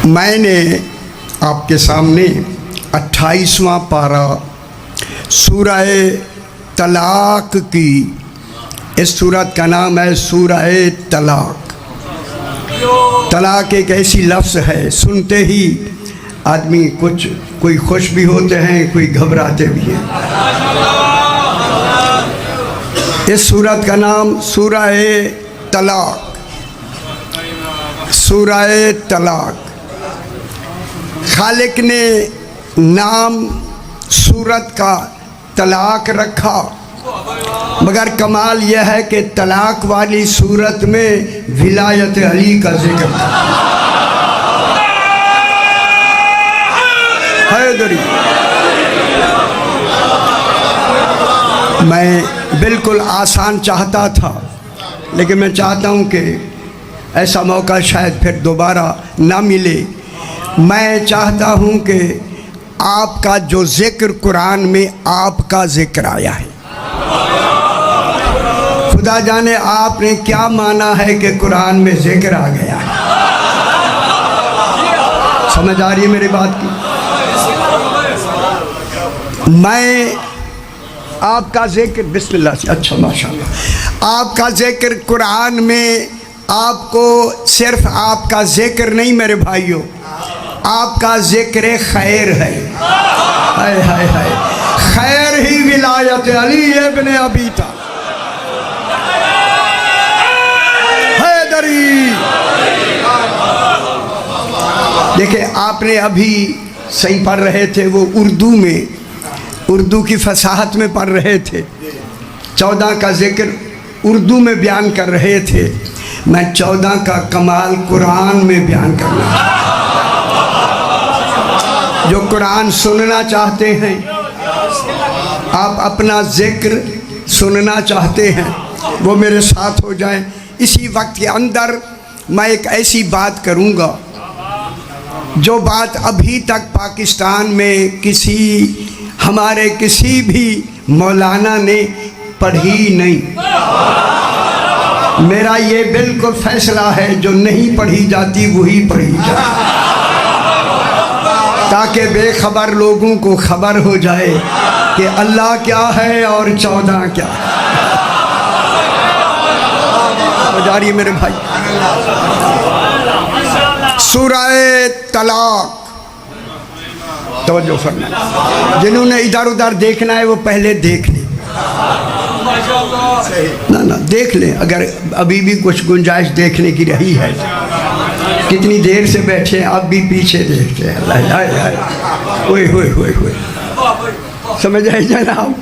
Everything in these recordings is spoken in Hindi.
मैंने आपके सामने 28वां पारा सूरह तलाक की, इस सूरत का नाम है सूरह तलाक। तलाक एक ऐसी लफ्ज़ है, सुनते ही आदमी कोई खुश भी होते हैं, कोई घबराते भी हैं। इस सूरत का नाम सूरह तलाक, सूरह तलाक। खालिक ने नाम सूरत का तलाक रखा, मगर कमाल यह है कि तलाक वाली सूरत में विलायत अली का जिक्र हैदरी। मैं बिल्कुल आसान चाहता था, लेकिन मैं चाहता हूँ कि ऐसा मौका शायद फिर दोबारा ना मिले। मैं चाहता हूँ कि आपका जो जिक्र कुरान में आपका जिक्र आया है, खुदा जाने आपने क्या माना है कि कुरान में जिक्र आ गया है। समझ आ रही है मेरी बात की? मैं आपका जिक्र बिस्मिल्लाह से, अच्छा माशाल्लाह, आपका जिक्र कुरान में आपको सिर्फ आपका जिक्र नहीं मेरे भाइयों, आपका जिक्र खैर है। हाय हाय हाय, खैर ही विलायत अली इब्न अबी तालिब हैदरी। देखिए, आपने अभी सही पढ़ रहे थे, वो उर्दू में, उर्दू की फसाहत में पढ़ रहे थे। 14 का जिक्र उर्दू में बयान कर रहे थे, मैं 14 का कमाल कुरान में बयान करना। जो कुरान सुनना चाहते हैं, आप अपना जिक्र सुनना चाहते हैं, वो मेरे साथ हो जाए। इसी वक्त के अंदर मैं एक ऐसी बात करूँगा जो बात अभी तक पाकिस्तान में हमारे किसी भी मौलाना ने पढ़ी नहीं। मेरा ये बिल्कुल फैसला है, जो नहीं पढ़ी जाती वही पढ़ी जाए, ताकि बेखबर लोगों को खबर हो जाए कि अल्लाह क्या है और 14 क्या है। जा रही है मेरे भाई? सूरह तलाक, तवज्जो फरमाएं। जिन्होंने इधर उधर देखना है वो पहले देख लें, ना देख लें, अगर अभी भी कुछ गुंजाइश देखने की रही है। कितनी देर से बैठे हैं, अब भी पीछे देखते हैं। ओए होए होए होए, समझ आए जनाब?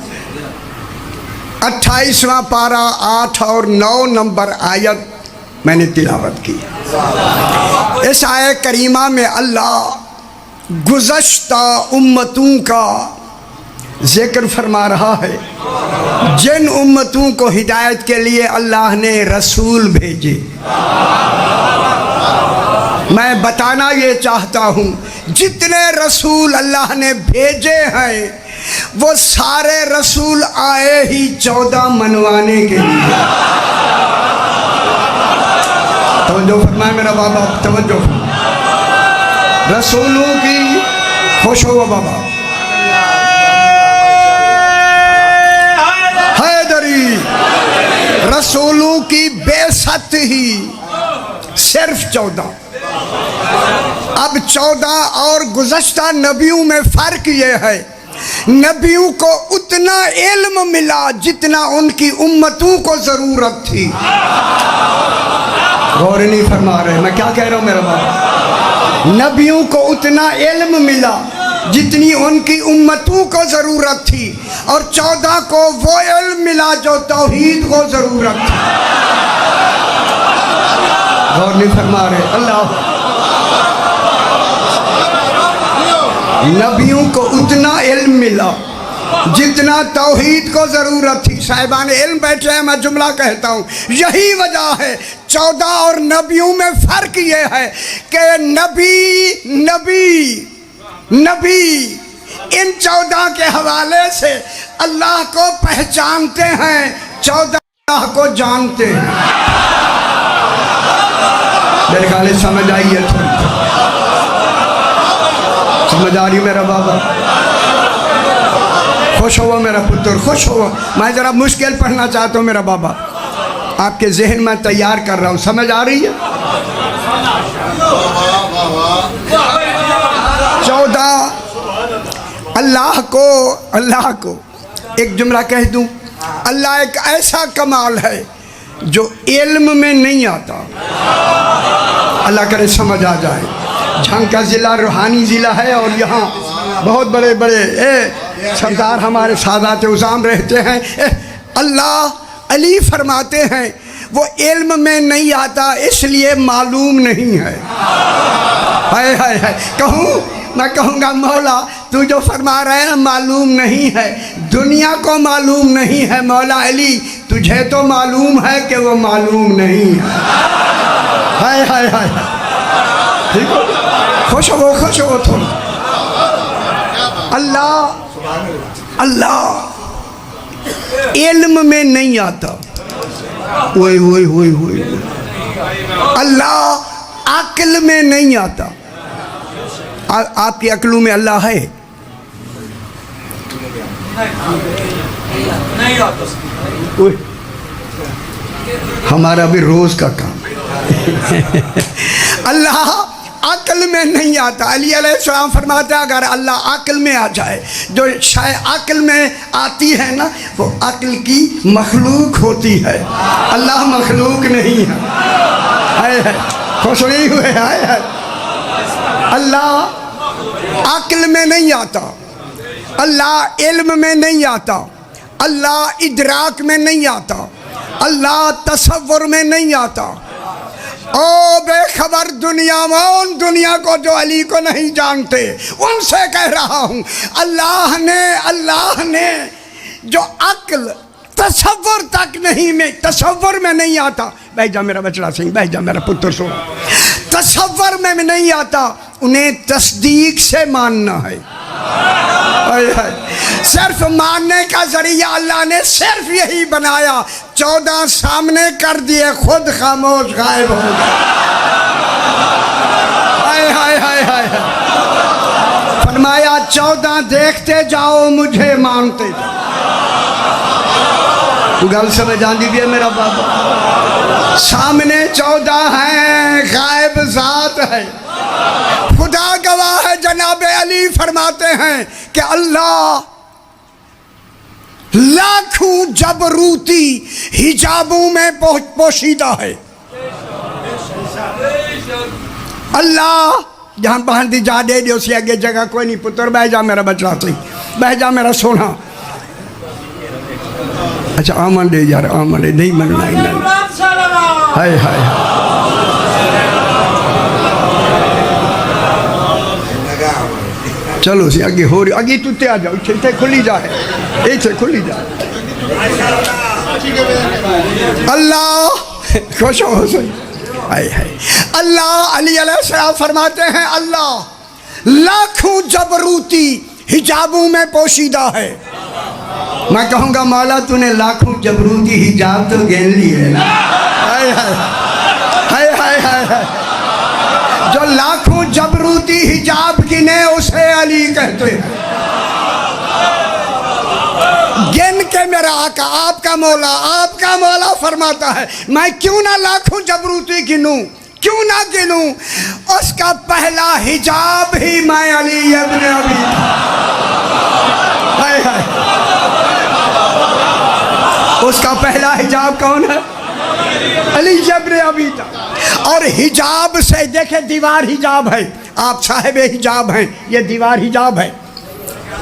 28वां पारा 8 और 9 नंबर आयत मैंने तिलावत की। इस आयत करीमा में अल्लाह गुज़श्ता उम्मतों का जिक्र फरमा रहा है, जिन उम्मतों को हिदायत के लिए अल्लाह ने रसूल भेजे। मैं बताना ये चाहता हूँ, जितने रसूल अल्लाह ने भेजे हैं वो सारे रसूल आए ही 14 मनवाने के लिए। तवज्जो फरमाए मेरा बाबा, तवज्जो। रसूलों की खुश हो बाबा हैदरी, रसूलों की बेसत ही सिर्फ 14। अब 14 और गुज़श्ता नबियों में फ़र्क ये है, नबियों को उतना इल्म मिला जितना उनकी उम्मतों को ज़रूरत थी। गौर नहीं फरमा रहे, मैं क्या कह रहा हूँ मेरा बाप? नबियों को उतना इल्म मिला जितनी उनकी उम्मतों को ज़रूरत थी, और 14 को वो इल्म मिला जो तौहीद को ज़रूरत थी। गौर नहीं फरमा रहे? अल्लाह, नबियों को उतना इल्म मिला जितना तौहीद को ज़रूरत थी। साहिबान इल्म बैठे हैं, मैं जुमला कहता हूँ, यही वजह है 14 और नबियों में फ़र्क ये है कि नबी इन 14 के हवाले से अल्लाह को पहचानते हैं, 14 अल्लाह को जानते हैं। मेरे ख्याल समझ आई है थोड़ी। समझ आ रही मेरा बाबा? खुश हो मेरा पुत्र, खुश हो। मैं ज़रा मुश्किल पढ़ना चाहता हूँ मेरा बाबा, आपके जहन में तैयार कर रहा हूँ, समझ आ रही है? 14 अल्लाह को एक जुमला कह दूँ, अल्लाह एक ऐसा कमाल है जो इल्म में नहीं आता। अल्लाह करे समझ आ जाए। झंग का ज़िला रूहानी ज़िला है और यहाँ बहुत बड़े बड़े सरदार हमारे सादात उज़ाम रहते हैं। अल्लाह अली फरमाते हैं वो इल्म में नहीं आता इसलिए मालूम नहीं है। हाय हाय हाय, कहूँ मैं कहूँगा मौला तू जो फरमा रहे हैं मालूम नहीं है, दुनिया को मालूम नहीं है। मौला अली तुझे तो मालूम है कि वो मालूम नहीं है। हाय हाय हाय, ठीक हो? खुश हो तुम। अल्लाह इल्म में नहीं आता। वही अल्लाह अक्ल में नहीं आता। आपकी अक्लों में अल्लाह है? हमारा भी रोज का काम अल्लाह अक्ल में नहीं आता। अली अलैहिस्सलाम फरमाते हैं अगर अल्लाह अक्ल में आ जाए, जो शाय अक्ल में आती है ना वो अक्ल की मखलूक होती है, अल्लाह मखलूक नहीं है। हाय खुश नहीं हुए? हाय अल्लाह अक्ल में नहीं आता, अल्लाह इल्म में नहीं आता, अल्लाह इदराक में नहीं आता, अल्लाह तसव्वुर में नहीं आता। ओ बेखबर दुनिया में, उन दुनिया को जो अली को नहीं जानते उनसे कह रहा हूँ, अल्लाह ने जो अक्ल तसव्वुर तक नहीं में, तसव्वुर में नहीं आता। भाई जा मेरा बचड़ा सिंह, भाई जा मेरा पुत्र सो, तसव्वुर में नहीं आता, उन्हें तस्दीक से मानना है। सिर्फ मानने का जरिया अल्लाह ने सिर्फ यही बनाया। 14 सामने कर दिए, खुद खामोश गायब हो गए। हाय हाय हाय हाय, फरमाया 14 देखते जाओ मुझे मानते जाओ। तू गल समझ आंदी भी है मेरा बाबा? सामने 14 हैं, गायब जात है। खुदा गवाह है, जनाब अली फरमाते हैं कि अल्लाह लाखों जबरूती हिजाबों में पोशीदा है। अल्लाह जहाँ बहन दी जा दे उसी आगे जगह कोई नहीं। पुत्र बह जा मेरा बचड़ा सही, बह जा मेरा सोना। अच्छा आमन दे यार, आमन दे, नहीं मनना ही नहीं। हाय हाय चलो सी अगे हो रही, अगे तुते आ जाओ, इतने खुली जाए, इतने खुली जाए। अल्लाह खुश हो सही। हाय हाय अल्लाह अली अलैहिस्सलाम फरमाते हैं अल्लाह लाखों जबरूती हिजाबों में पोशीदा है। मैं कहूँगा मौला तूने लाखों जबरूती हिजाब तो गिन लिए ना। हाय हाय हाय हाय हाय हाय, जो लाखों जबरूती हिजाब गिने उसे अली कहते हैं। गिन के मेरा आका आपका मौला फरमाता है मैं क्यों ना लाखों जबरूती गिनूं, क्यों ना गिनूं, उसका पहला हिजाब ही मैं अली इब्न अबी। हाय हाय, उसका पहला हिजाब कौन है? अली इब्न अबी। और हिजाब से देखे, दीवार हिजाब है, आप साहिब हिजाब हैं, ये दीवार हिजाब है।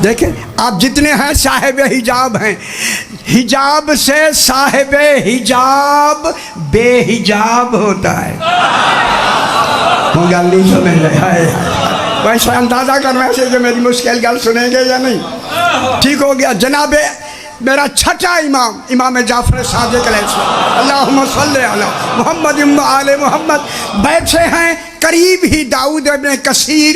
देखें आप जितने हैं साहिब हिजाब हैं। हिजाब से साहिब हिजाब बेहिजाब होता है। गल नहीं समझ रहे? वैसे अंदाजा करने से जो मेरी मुश्किल गल सुनेंगे या नहीं? ठीक हो गया। जनाबे मेरा छठा इमाम जाफर सादिक अलैहिस्सलाम, अल्लाहुम्मा सल्ली अला मुहम्मद व आले मुहम्मद, बैठे हैं करीब ही दाऊद इब्न कसीर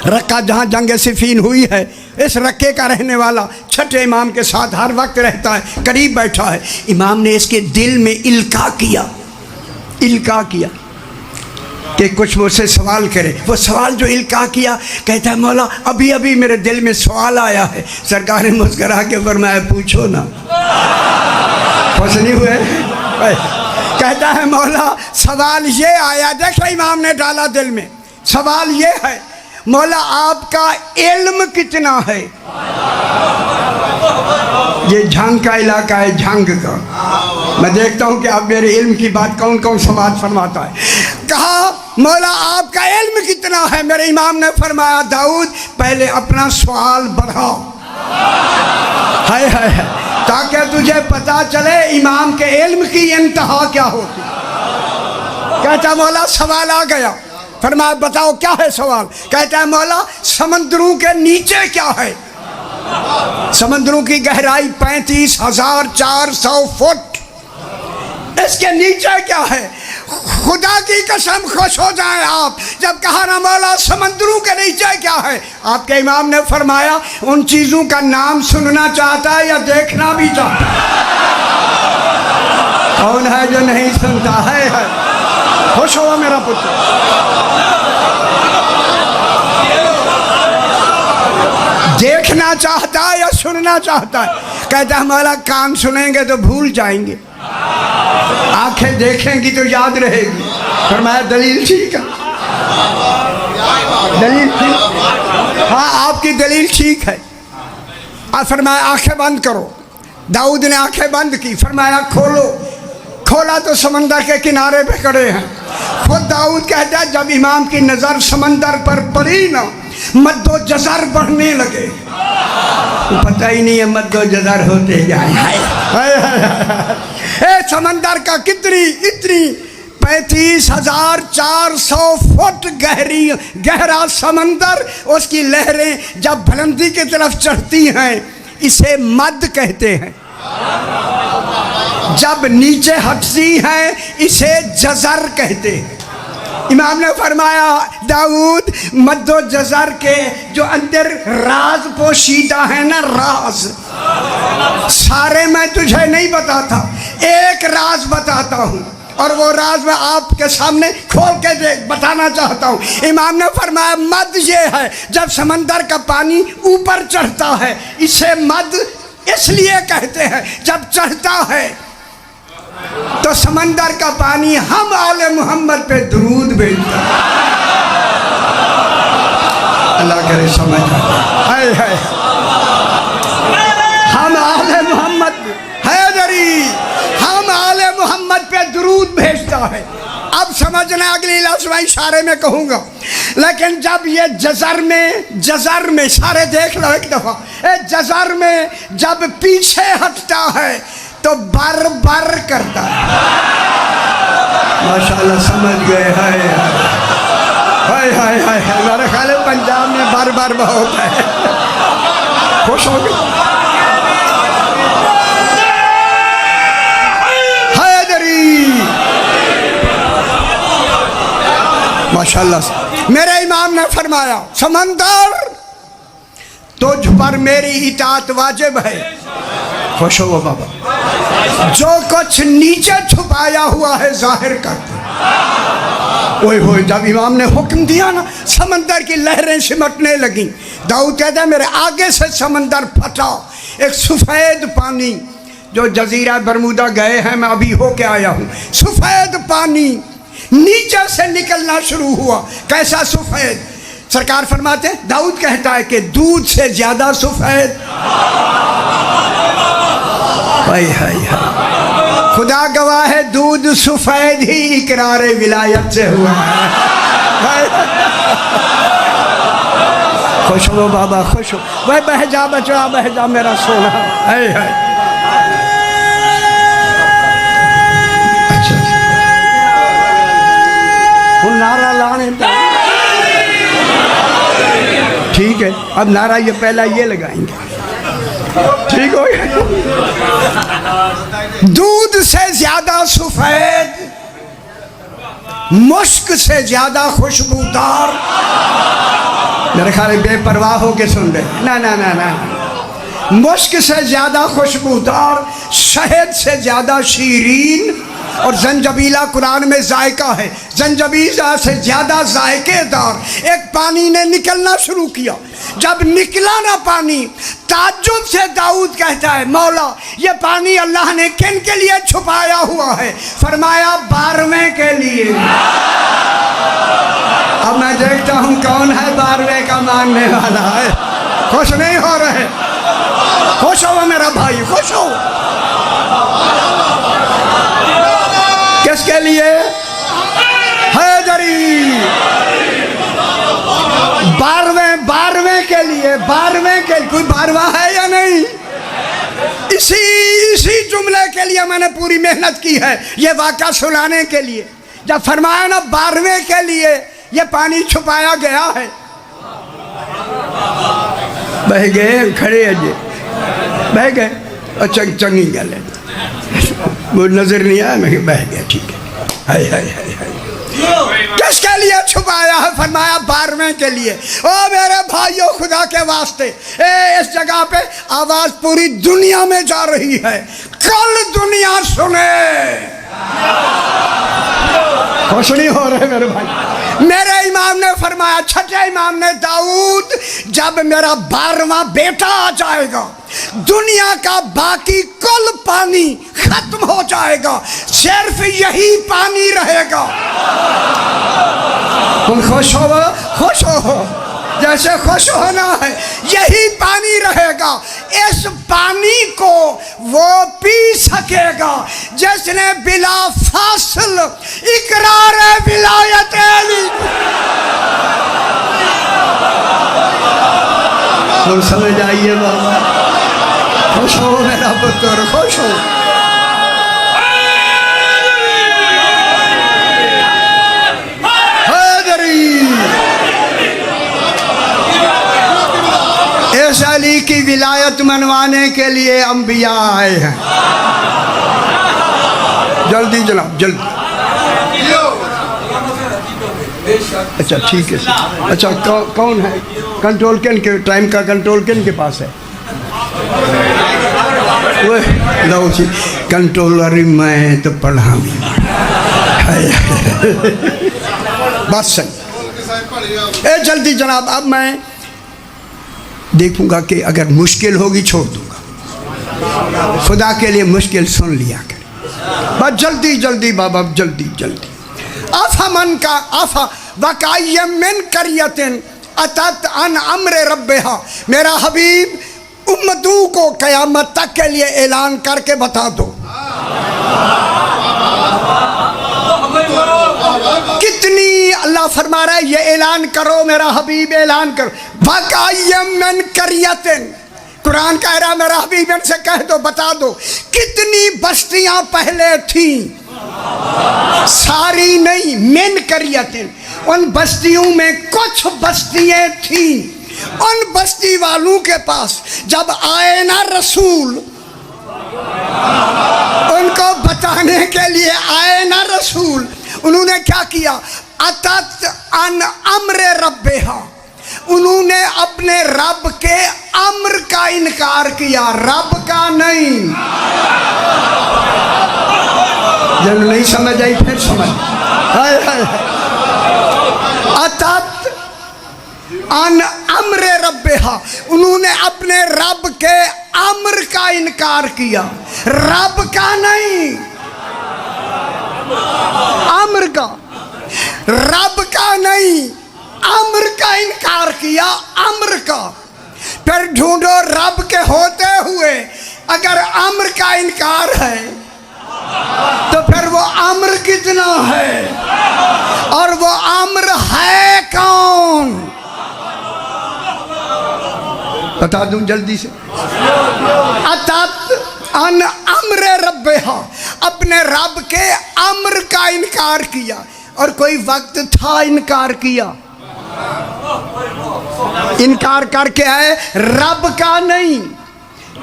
रक्का जहाँ जंग सिफीन हुई है, इस रक्के का रहने वाला छठे इमाम के साथ हर वक्त रहता है, करीब बैठा है। इमाम ने इसके दिल में इल्का किया। कि कुछ मुझसे सवाल करे। वो सवाल जो इल्का किया, कहता है मौला अभी अभी मेरे दिल में सवाल आया है। सरकार ने मुस्करा के फरमाया पूछो ना। खुश नहीं हुए? कहता है मौला सवाल ये आया, देखो इमाम ने डाला दिल में, सवाल ये है मौला आपका इल्म कितना है? ये झांग का इलाका है, झांग का। मैं देखता हूँ कि आप मेरे इल्म की बात कौन कौन समाज फरमाता है। कहा मौला आपका इल्म कितना है? मेरे इमाम ने फरमाया दाऊद पहले अपना सवाल बढ़ाओ, हाय हाय हाय, ताकि तुझे पता चले इमाम के इल्म की इंतहा क्या होती। कहता मौला सवाल आ गया। फरमाया बताओ क्या है सवाल? कहता है मौला समंदरों के नीचे क्या है? समंदरों की गहराई 35,400 फुट, इसके नीचे क्या है? खुदा की कसम खुश हो जाए आप जब कहा ना मौला समंदरों के नीचे क्या है। आपके इमाम ने फरमाया उन चीजों का नाम सुनना चाहता है या देखना भी चाहता है? कौन है जो नहीं सुनता है? खुश हो मेरा पुत्र। देखना चाहता है या सुनना चाहता है? कहता है मौला कान सुनेंगे तो भूल जाएंगे, आंखें देखेंगी तो याद रहेगी। फरमाया दलील ठीक है, दलील ठीक, हाँ आपकी दलील ठीक है। फरमाया आंखें बंद करो। दाऊद ने आंखें बंद की। फरमाया खोलो। खोला तो समंदर के किनारे पे खड़े हैं। खुद दाऊद कहता है जब इमाम की नजर समंदर पर पड़ी ना, मद्दो जज़र बढ़ने लगे। पता ही नहीं है मद्दो जज़र होते जाए। समंदर का इतनी 35,400 फुट गहरा समंदर, उसकी लहरें जब बुलंदी की तरफ चढ़ती हैं इसे मद कहते हैं, जब नीचे हटती हैं इसे जज़र कहते हैं। इमाम ने फरमाया दाऊद मद्दो जज़र के जो अंदर राज पोशीदा है ना, राज सारे मैं तुझे नहीं बताता, एक राज बताता हूँ और वो राज मैं आपके सामने खोल के बताना चाहता हूँ। इमाम ने फरमाया मद ये है जब समंदर का पानी ऊपर चढ़ता है, इसे मद इसलिए कहते हैं जब चढ़ता है तो समंदर का पानी हम आले मोहम्मद पे दुरूद भेजता है। अल्लाह करे समझ आए। है हम आले मोहम्मद हैदरी, हम आले मोहम्मद पे दुरूद भेजता है। अब समझना अगली लफ्ज़ मैं इशारे में कहूँगा, लेकिन जब ये जज़र में सारे देख लो एक दफ़ा, जज़र में जब पीछे हटता है तो बर बर करता है। माशाल्लाह समझ गए। हाय हाय हाय, मेरे ख्याल है पंजाब में बर बर बहुत है। खुश हो गए? हैदरी माशाल्लाह। मेरे इमाम ने फरमाया समंदर तुझ पर मेरी इताअत वाजिब है। खुश हो बाबा, जो कुछ नीचे छुपाया हुआ है जाहिर कर दे। ओए होए, जब इमाम ने हुक्म दिया ना समंदर की लहरें सिमटने लगी। दाऊद कहता है मेरे आगे से समंदर फटा, एक सफ़ेद पानी, जो जजीरा बरमूदा गए हैं मैं अभी होके आया हूँ, सफ़ेद पानी नीचे से निकलना शुरू हुआ। कैसा सफ़ेद? सरकार फरमाते हैं, दाऊद कहता है कि दूध से ज्यादा सफ़ेद। हाय हाय हाय, खुदा गवाह है दूध सफ़ेद ही इकरार विलायत से हुआ है। खुश हो बाबा, खुश हो। वह बह जा बचा, बह जा मेरा सोना। हाय हाय, अच्छा वो नारा लाने ठीक है। अब नारा ये पहला ये लगाएंगे, ठीक हो गया। दूध से ज्यादा सफ़ेद, मुश्क से ज्यादा खुशबूदार। मेरे ख्याल बेपरवाह हो के सुन रहे। ना ना ना ना, मुश्क से ज़्यादा खुशबूदार, शहद से ज़्यादा शीरीन, और जंजबीला कुरान में जायका है, जंजबीला से ज़्यादा जायकेदार। एक पानी ने निकलना शुरू किया, जब निकला ना पानी, ताज्जुब से दाऊद कहता है, मौला ये पानी अल्लाह ने किन के लिए छुपाया हुआ है? फरमाया 12वें के लिए। अब मैं देखता हूँ कौन है 12वें का मांगने वाला है। खुश नहीं हो रहे? खुश हो मेरा भाई, खुश हो। किसके लिए? हैदरी। 12वें के लिए, 12वें के लिए। कोई 12वां है या नहीं? इसी जुमले के लिए मैंने पूरी मेहनत की है, ये वाक़या सुनाने के लिए। जब फरमाया ना 12वें के लिए ये पानी छुपाया गया है, बह गए, खड़े अजय बह गए। अच्छा चंगी गल है, वो नजर नहीं आया, मैं बह गया, ठीक है। हाय हाय हाय हाय, किसके लिए छुपाया है? फरमाया 12वें के लिए। ओ मेरे भाइयों, खुदा के वास्ते, इस जगह पे आवाज पूरी दुनिया में जा रही है, कल दुनिया सुने। खुश नहीं हो रहे मेरे भाई? मेरे इमाम ने फरमाया, छठे इमाम ने, दाऊद जब मेरा 12वां बेटा आ जाएगा, दुनिया का बाकी कुल पानी खत्म हो जाएगा, सिर्फ यही पानी रहेगा। तुम खुश हो? खुश हो जैसे खुश होना है, यही पानी रहेगा। इस पानी को वो पी सकेगा जिसने बिला फासिल इकरार विलायत तुम समझ आइए बाबा। खुश हो मेरा पुत्र, खुश हो। इस अली की विलायत मनवाने के लिए अंबिया आए हैं। जल्दी जनाब, जल्दी। अच्छा ठीक है। अच्छा कौन है कंट्रोल? किन के टाइम का कंट्रोल किन के पास है? लो जी, कंट्रोलर मैं तो पढ़ा बस सही। जल्दी जनाब, अब मैं देखूंगा कि अगर मुश्किल होगी छोड़ दूंगा। खुदा के लिए मुश्किल सुन लिया कर। बस जल्दी जल्दी बाबा, जल्दी जल्दी। आफा मन का आफा वकायम मिन करियतिन अतत अन अम्र रब्बिहा। मेरा हबीब उम्मतों को क़यामत तक के लिए ऐलान करके बता दो, कितनी, अल्लाह फरमा रहा है ये ऐलान करो मेरा हबीब, ऐलान करो। वकायम मिन करियतिन, कुरान कह रहा मेरा हबीब इनसे कह दो, बता दो कितनी बस्तियां पहले थी, सारी नहीं, मिन करियतिन, उन बस्तियों में कुछ बस्तियां थी। उन बस्ती वालों के पास जब आए ना रसूल, उनको बताने के लिए आए ना रसूल, उन्होंने क्या किया? अतत अन अम्र रब्बिहा, उन्होंने अपने रब के अम्र का इनकार किया, रब का नहीं। जब नहीं समझ आई फिर समझ। अतत अन अम्र रब्बिहा, उन्होंने अपने रब के अम्र का इनकार किया, रब का नहीं, अम्र का, रब का नहीं, अम्र का इनकार किया, अम्र का। फिर ढूंढो रब के होते हुए अगर अम्र का इनकार है तो फिर वो अम्र कितना है, और वो अम्र है कौन? बता दूं जल्दी से। अतत अन अम्र रब्बिहा, अपने रब के अम्र का इनकार किया। और कोई वक्त था इनकार किया, इनकार करके आए रब का नहीं,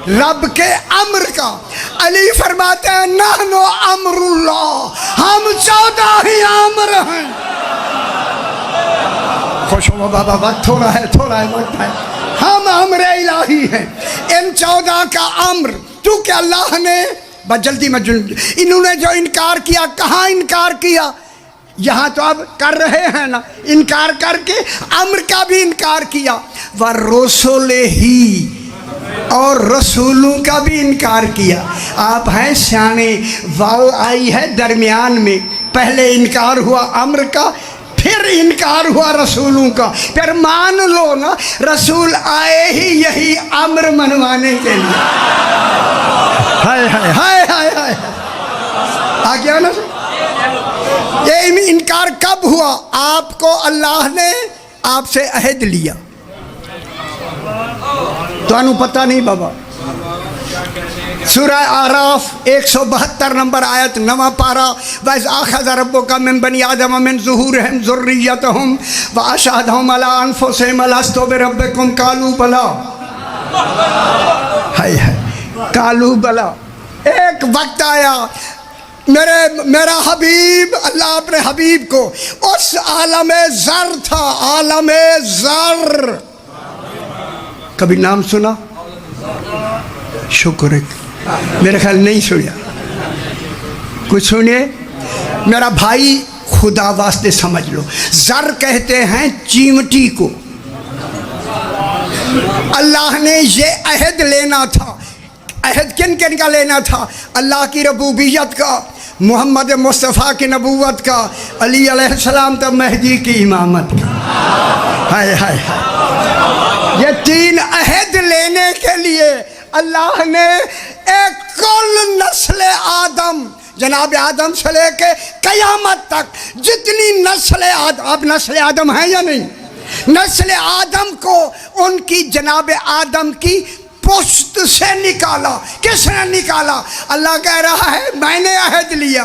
रब के अम्र का। अली फरमाते हैं नहनो अम्रुल्लाह, हम 14 ही अम्र हैं। खुश हो बाबा, वक्त थोड़ा है, थोड़ा है, वक्त है। हम अम्र इलाही हैं। इन 14 का अम्र तू क्या अल्लाह ने बस जल्दी में इन्होंने जो इनकार किया, कहाँ इनकार किया? यहाँ तो अब कर रहे हैं ना, इनकार करके अम्र का भी इनकार किया। व रसूले ही, और रसूलों का भी इनकार किया। आप हैं सियाने, वाव आई है दरमियान में, पहले इनकार हुआ अम्र का, फिर इनकार हुआ रसूलों का। फिर मान लो ना, रसूल आए ही यही अम्र मनवाने के लिए। हाय हाय हाय हाय हाय, आ गया ना? ये इनकार कब हुआ? आपको अल्लाह ने आपसे अहद लिया, तो पता नहीं बाबा। सूरह आराफ 172 नंबर आयत, नवा पारा। वैस आखज़ रब्बुका मिन बनी आदम मिन ज़ुहूरिहिम ज़ुर्रिय्यतहुम व अशहदहुम अला अनफुसिहिम अलस्तु बिरब्बिकुम कालू बला। हाय हाय, कालू बला। एक वक्त आया मेरा हबीब, अल्लाह अपने हबीब को उस आलम ज़र था, आलम ज़र, कभी नाम सुना? शुक्र है, मेरे ख्याल नहीं सुनिया। कुछ सुनिए मेरा भाई, खुदा वास्ते समझ लो। ज़र कहते हैं चीमटी को। अल्लाह ने ये अहद लेना था। अहद किन किन का लेना था? अल्लाह की रबूबियत का, मोहम्मद मुस्तफ़ा की नबूवत का, अली अलैहिस्सलाम तब मेहदी की इमामत का। हाय हाय हाय, ये 3 अहद लेने के लिए अल्लाह ने एक कुल नस्ल आदम, जनाब आदम से लेके क़यामत तक जितनी नस्ल आदम, अब नस्ल आदम है या नहीं? नस्ल आदम को उनकी जनाब आदम की पुश्त से निकाला। किसने निकाला? अल्लाह कह रहा है मैंने अहद लिया।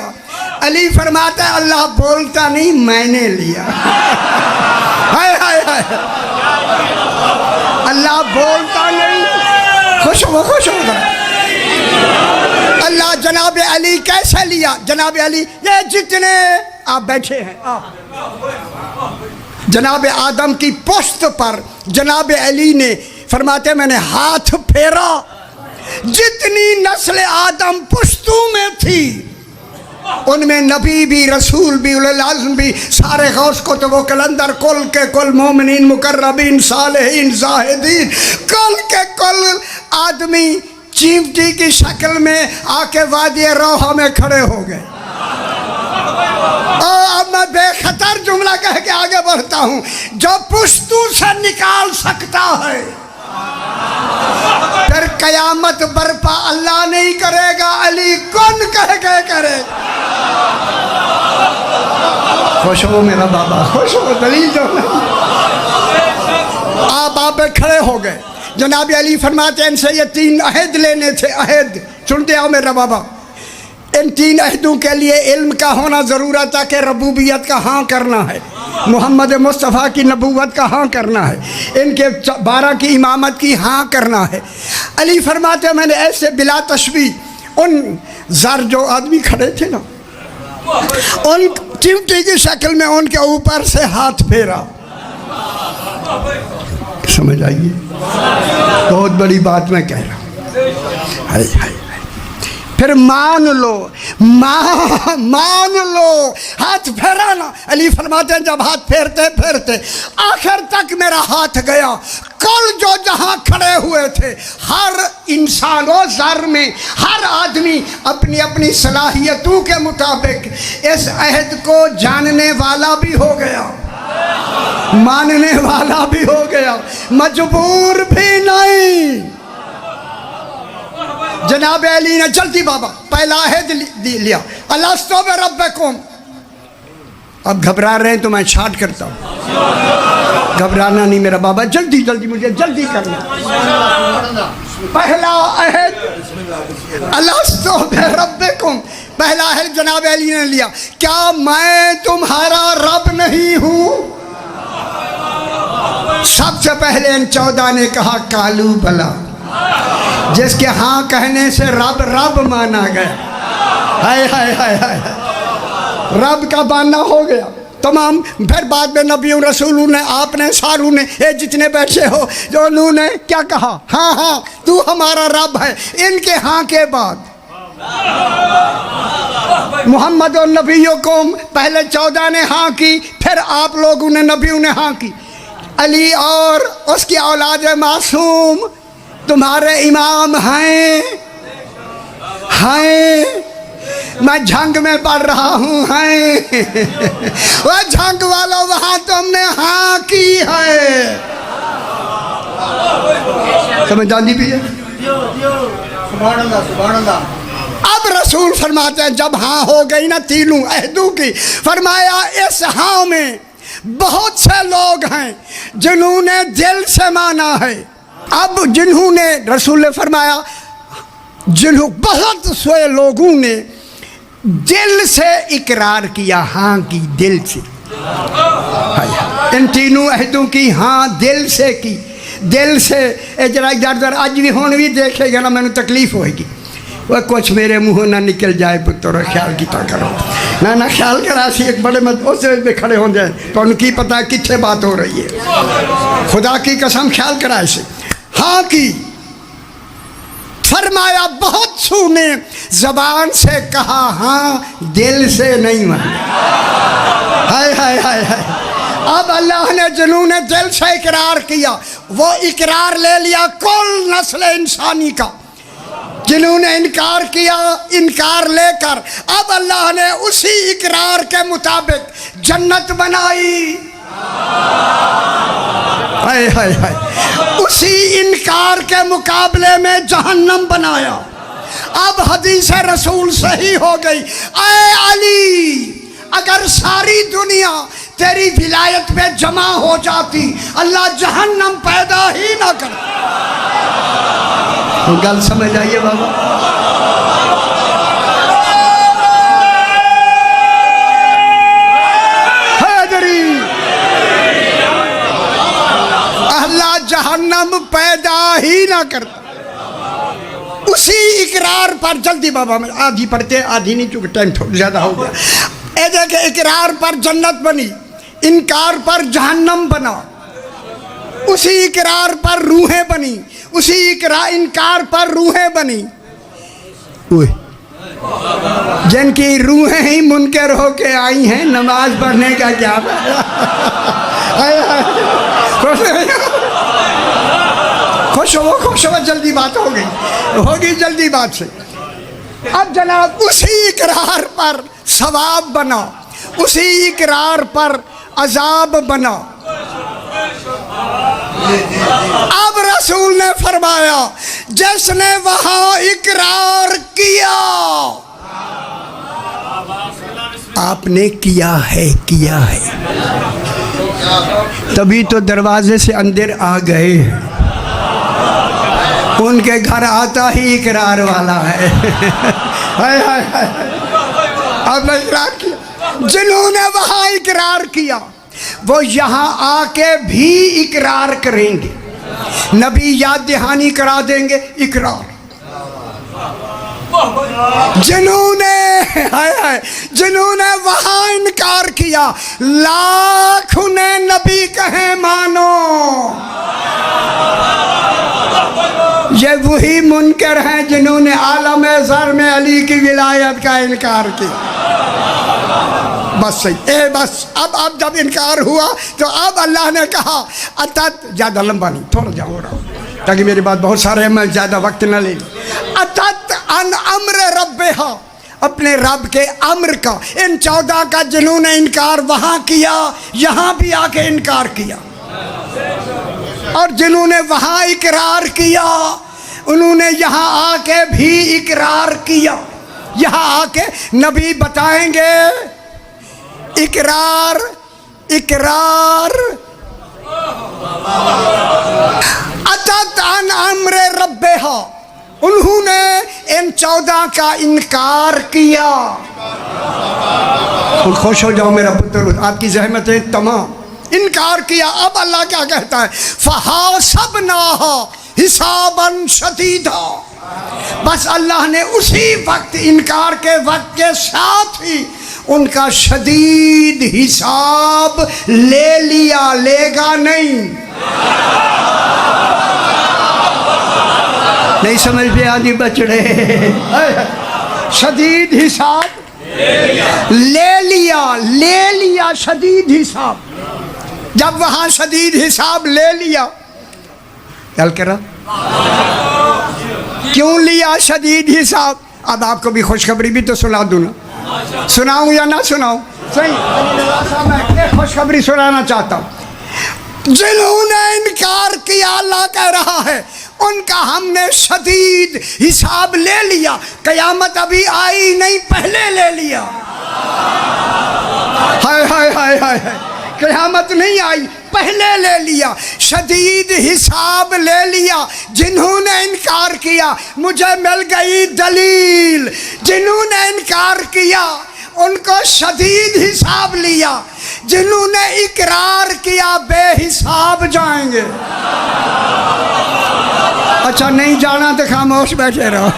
अली फरमाता है अल्लाह बोलता नहीं, मैंने लिया। हाय हाय हाय, अल्लाह बोलता नहीं। खुश हो, खुश हो। अल्लाह जनाब अली कैसे लिया? जनाब अली, ये जितने आप बैठे हैं, आप जनाब आदम की पुश्त पर जनाब अली ने फरमाते मैंने हाथ फेरा, जितनी नस्ल आदम पुश्तों में थी उनमें नबी भी, रसूल भी, उलुल आज़्म भी, सारे गौस को तो वो कलंदर, कुल के कुल मोमिनीन, मुकर्रबीन, सालिहीन, जाहिदीन, कुल के कुल आदमी चीमटी की शक्ल में आके वादी रोहा में खड़े हो गए। अब मैं बेखतर जुमला कह के आगे बढ़ता हूँ। जो पुश्तों से निकाल सकता है, फिर कयामत बर्पा अल्लाह नहीं करेगा, अली कौन कह के करेगा? खुश हो मेरा बाबा, खुश हो। दलील जो आप खड़े हो गए। जनाब अली फरमाते हैं इनसे ये 3 अहद लेने थे। अहद सुनते आओ मेरा बाबा, इन 3 अहदों के लिए इल्म का होना ज़रूरत है कि रबूबियत का हाँ करना है, मोहम्मद मुस्तफ़ा की नबूवत का हाँ करना है, इनके 12 की इमामत की हाँ करना है। अली फरमाते मैंने ऐसे बिला तशबीह उन ज़र जो आदमी खड़े थे ना, उन चिमटी की शक्ल में उनके ऊपर से हाथ फेरा। समझ आइए, बहुत बड़ी बात मैं कह रहा हूँ। हाय हाय, फिर मान लो, मान लो, हाथ फेरा ना। अली फरमाते हैं जब हाथ फेरते फेरते आखिर तक मेरा हाथ गया। कल जो जहाँ खड़े हुए थे, हर इंसान और ज़र में हर आदमी अपनी अपनी सलाहियतों के मुताबिक इस अहद को जानने वाला भी हो गया, मानने वाला भी हो गया, मजबूर भी नहीं। जनाब अली ने जल्दी बाबा पहला अहद लिया, अलस्तु बिरब्बिकुम। अब घबरा रहे हैं तो मैं छाट करता हूँ, घबराना नहीं मेरा बाबा, जल्दी जल्दी मुझे जल्दी करना। पहला अहद अलस्तु बिरब्बिकुम, पहला अहद जनाब अली ने लिया। क्या मैं तुम्हारा रब नहीं हूँ? सबसे पहले इन 14 ने कहा कालू बला, जिसके हाँ कहने से रब रब माना गया। हाय हाय हाय हाय, रब का मानना हो गया। तमाम। फिर बाद में नबियों रसूलों ने, आपने, सारों ने, ये जितने बैठे हो, जो उन्होंने क्या कहा, हाँ हाँ तू हमारा रब है। इनके हाँ के बाद मोहम्मद और नबियों को पहले 14 ने हाँ की, फिर आप लोगों ने, नबियों ने हाँ की। अली और उसकी औलाद मासूम तुम्हारे इमाम हैं, हैं। मैं झंग में पढ़ रहा हूँ, हैं। वह झंग वालों वहाँ तुमने हाँ की है। समझदारी भी है। अब रसूल फरमाते हैं जब हाँ हो गई ना तीनों अहदों की, फरमाया इस हाँ में बहुत से लोग हैं जिन्होंने दिल से माना है। अब जिन्होंने, रसूल ने फरमाया बहुत से लोगों ने दिल से इकरार किया, हाँ की दिल से। इन तीनों अहदों की हाँ दिल से की, दिल से। जरा इधर अज भी हुण भी देखेगा ना मैंने तकलीफ होएगी, वह कुछ मेरे मुँह ना निकल जाए पुत्र, ख्याल किया करो ना ख्याल करा सी एक बड़े मत उस में खड़े हो जाए तो उनकी पता कितने बात हो रही है। खुदा की कसम ख्याल करा इसे हाँ की। फरमाया बहुत सुने जबान से कहा हाँ, दिल से नहीं माना। हाय हाय हाय हाय। अब अल्लाह ने जिन्होंने दिल से इकरार किया वो इकरार ले लिया कुल नस्ल इंसानी का। जिन्होंने इनकार किया, इनकार लेकर अब अल्लाह ने उसी इकरार के मुताबिक जन्नत बनाई। हाय हाय हाय। उसी इनकार के मुकाबले में जहन्नम बनाया। अब हदीस रसूल सही हो गई, ऐ अली अगर सारी दुनिया तेरी विलायत में जमा हो जाती अल्लाह जहन्नम पैदा ही ना कर। गल समझ आइए बाबा। अल्लाह जहन्नम पैदा ही ना करता। उसी इकरार पर जल्दी बाबा में आधी पढ़ते आधी नहीं, चूंकि टाइम थोड़ा ज्यादा हो गया। ए देखे इकरार पर जन्नत बनी, इनकार पर जहन्नम बना। उसी इकरार पर रूहें बनी, उसी इनकार पर रूहें बनी। जिनकी रूहें ही मुनकर होके आई हैं, नमाज पढ़ने का क्या खुश हो जल्दी बात हो गई, होगी जल्दी बात से। अब जनाब उसी इकरार पर सवाब बना, उसी इकरार पर अजाब बना। अब रसूल ने फरमाया जिसने वहां इकरार किया, आपने किया है तभी तो दरवाजे से अंदर आ गए। उनके घर आता ही इकरार वाला है। हाय हाय हाय। आपने इकरार किया, जिन्होंने वहां इकरार किया वो यहाँ आके भी इकरार करेंगे। नबी याद दहानी करा देंगे इकरार। जिन्होंने वहां इनकार किया लाख उन्हें नबी कहे मानो, ये वही मुनकर हैं जिन्होंने आलम ज़र में अली की विलायत का इनकार किया। बस सही बस। अब जब इनकार हुआ तो अब अल्लाह ने कहा अतत, ज़्यादा लंबा नहीं, थोड़ा जा हो रहा हूँ ताकि मेरी बात बहुत सारे हैं, मैं ज़्यादा वक्त न ले। अतत अन अम्र रब्बिहा, अपने रब के अम्र का। इन 14 का जिन्होंने इनकार वहाँ किया, यहाँ भी आके इनकार किया। और जिन्होंने वहाँ इकरार किया उन्होंने यहाँ आके भी इकरार किया। यहाँ आके नबी बताएंगे इकरार इकरार। अतत अन अम्र रब्बिहा, उन्होंने इन 14 का इनकार किया। और खुश हो जाओ मेरा पुत्र, आपकी जहमतें तमाम। इनकार किया। अब अल्लाह क्या कहता है, फहासबनाहा हिसाबन शदीदा। बस अल्लाह ने उसी वक्त, इनकार के वक्त के साथ ही उनका शदीद हिसाब ले लिया, लेगा नहीं। नहीं समझ में आदि बचड़े, शदीद हिसाब ले लिया शदीद हिसाब। जब वहां शदीद हिसाब ले लिया, क्या कह रहा, क्यों लिया शदीद हिसाब? अब आपको भी खुशखबरी भी तो सुना दूं ना, सुनाऊं या ना सुनाऊं? सही, मैं खुशखबरी सुनाना चाहता हूं। जिन्होंने इनकार किया, अल्लाह कह रहा है उनका हमने शदीद हिसाब ले लिया। कयामत अभी आई नहीं, पहले ले लिया। हाय हाय हाय हाय, कयामत नहीं आई, पहले ले लिया, शदीद हिसाब ले लिया। जिन्होंने इनकार किया, मुझे मिल गई दलील। जिन्होंने इनकार किया उनको शदीद हिसाब लिया, जिन्होंने इकरार किया बेहिसाब जाएंगे। अच्छा नहीं जाना तो खामोश बैठे रहो।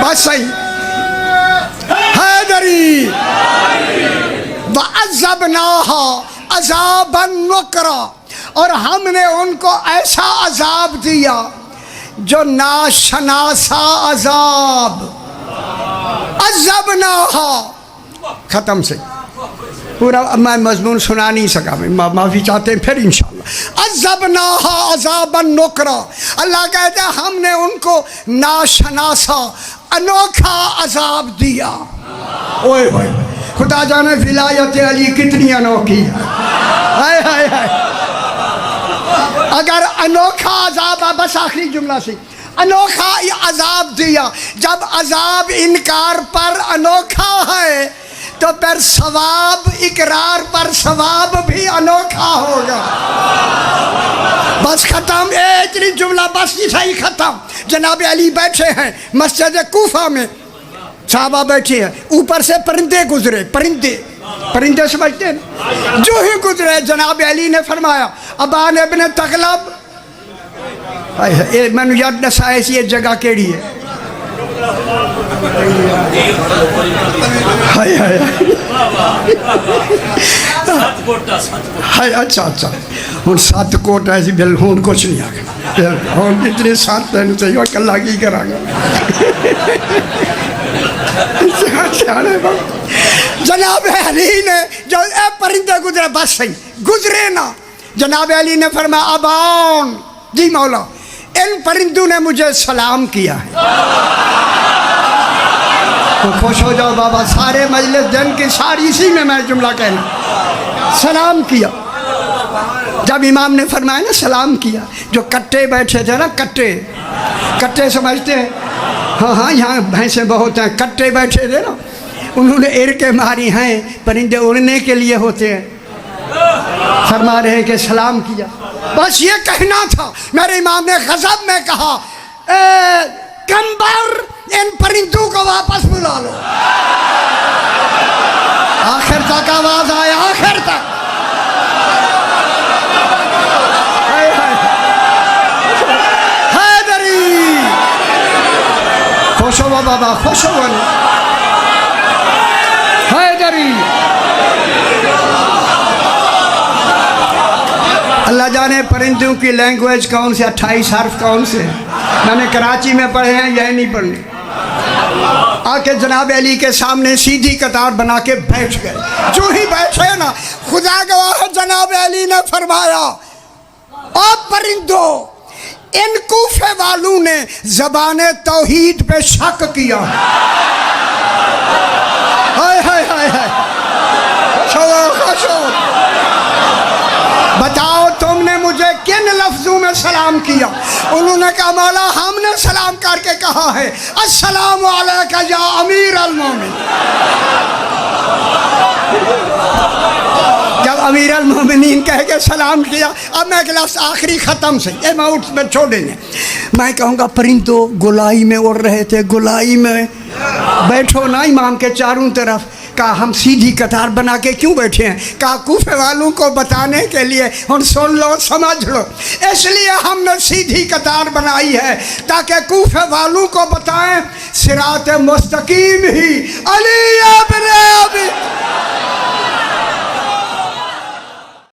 बस सही। हैदरी वअज़बनाहा अज़ाबन नुकरा, और हमने उनको ऐसा अजाब दिया जो नाशनासा अजाब। अज़बनाहा खत्म से पूरा मैं मजमून सुना नहीं सका, मैं माफ़ी चाहते हैं फिर इंशाअल्लाह। अज़बनाहा अज़ाबन नुकरा, अल्लाह कहते हैं हमने उनको नाशनासा अनोखा अजाब दिया। ओए ओए, खुदा जाने विलायत अली कितनी अनोखी है। हाय हाय हाय, अगर अनोखा अजाब, बस आखिरी जुमला से, अनोखा अजाब दिया। जब अजाब इनकार पर अनोखा है तो फिर सवाब इकरार पर सवाब भी अनोखा होगा। बस खत्म, इतनी जुमला बस सही खत्म। जनाब अली बैठे हैं मस्जिद कूफा में, साहबा बैठे हैं, ऊपर से परिंदे गुजरे, परिंदे समझते हैं, जो ही गुजरे जनाब अली ने फरमाया अबान इब्न तगलब, मैंने याद दसा ऐसी जगह केड़ी है। हाय हाय हाय, अच्छा अच्छा हूँ 7 कोट ऐसी बिल हूँ कुछ नहीं आगे, हूँ इतने 7 तेन चाहिए कला की करा। जनाब अली ने जो ए परिंदे गुजरे, बस सही गुजरे ना, जनाब अली ने फरमाया अबान जी मौला, इन परिंदों ने मुझे सलाम किया है। तो खुश हो जाओ बाबा, सारे मजलिस दिन की सारी इसी में मैं जुमला कहना, सलाम किया। जब इमाम ने फरमाया ना सलाम किया, जो कट्टे बैठे थे ना, कट्टे समझते हैं, हाँ हाँ यहाँ भैंसें बहुत हैं, कट्टे बैठे थे ना, उन्होंने इरके मारी हैं, परिंदे उड़ने के लिए होते हैं, फरमा रहे हैं कि सलाम किया। बस ये कहना था। मेरे इमाम ने गज़ब में कहा कम्बर इन परिंदों को वापस बुला लो। आखिर तक आवाज आया, आखिर तक। हैदरी खुश हो बाबा, खुश हो हैदरी। अल्लाह जाने परिंदों की लैंग्वेज कौन से, 28 हर्फ कौन से। मैंने कराची में पढ़े हैं, यह नहीं पढ़ने। आके जनाब अली के सामने सीधी कतार बना के बैठ गए। जो ही बैठे ना, खुदा गवाह जनाब अली ने फरमाया और परिंदों, इन कूफे वालों ने ज़बान तौहीद पे शक किया। हाय हाय हाय हाय, बताओ तुमने मुझे किन लफ्जों में सलाम किया? उन्होंने कहा मौला हमने सलाम करके कहा है अस्सलामु अलैका या अमीर अल मोमिन। जब अमीर अल मोमिनीन कह के सलाम किया, अब मैं गिलास आखिरी ख़त्म से ये मैं उठ में छोड़ेंगे। मैं कहूँगा परिंदों गोलाई में उड़ रहे थे, गोलाई में बैठो ना इमाम के चारों तरफ, कहा हम सीधी कतार बना के क्यों बैठे हैं? कहा कूफे वालों को बताने के लिए, और सुन लो समझ लो, इसलिए हमने सीधी कतार बनाई है ताकि कूफे वालों को बताएं सिरात मुस्तकीम ही अली इब्न अबी